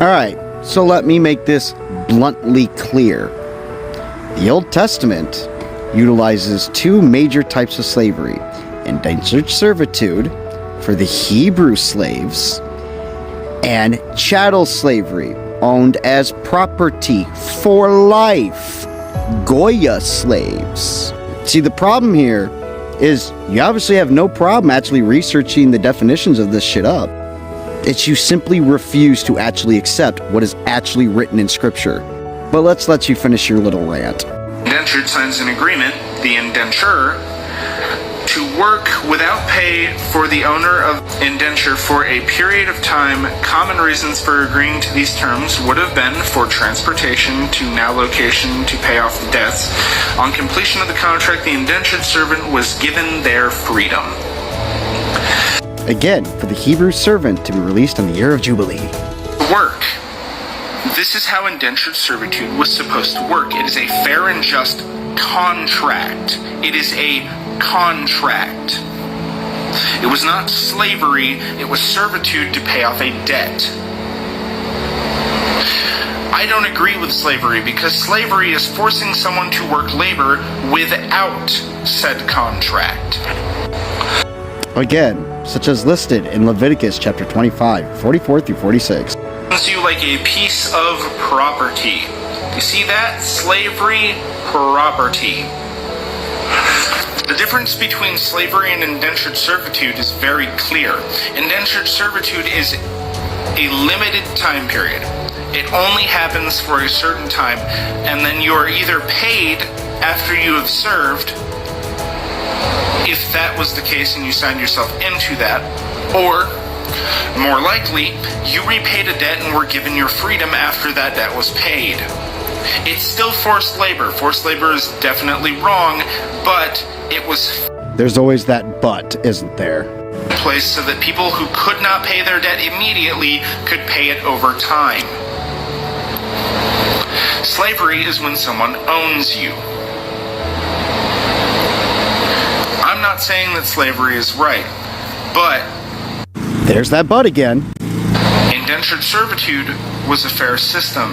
Alright, so let me make this bluntly clear. The Old Testament utilizes two major types of slavery: indentured servitude for the Hebrew slaves, and chattel slavery, owned as property for life, Goya slaves. See, the problem here is you obviously have no problem actually researching the definitions of this shit up. It's you simply refuse to actually accept what is actually written in Scripture. But let's let you finish your little rant. Indentured signs an agreement, the indenturer, to work without pay for the owner of indenture for a period of time. Common reasons for agreeing to these terms would have been for transportation to now location to pay off the debts. On completion of the contract, the indentured servant was given their freedom. Again, for the Hebrew servant to be released on the year of Jubilee. Work. This is how indentured servitude was supposed to work. It is a fair and just contract. It is a contract. It was not slavery, it was servitude to pay off a debt. I don't agree with slavery because slavery is forcing someone to work labor without said contract. Again, such as listed in Leviticus chapter 25, 44 through 46. You like a piece of property. You see that? Slavery, property. The difference between slavery and indentured servitude is very clear. Indentured servitude is a limited time period. It only happens for a certain time, and then you are either paid after you have served, if that was the case and you signed yourself into that, or more likely, you repaid a debt and were given your freedom after that debt was paid. It's still forced labor. Forced labor is definitely wrong, but it was... There's always that but, isn't there? ...place so that people who could not pay their debt immediately could pay it over time. Slavery is when someone owns you. I'm not saying that slavery is right, but... There's that but again. Indentured servitude was a fair system.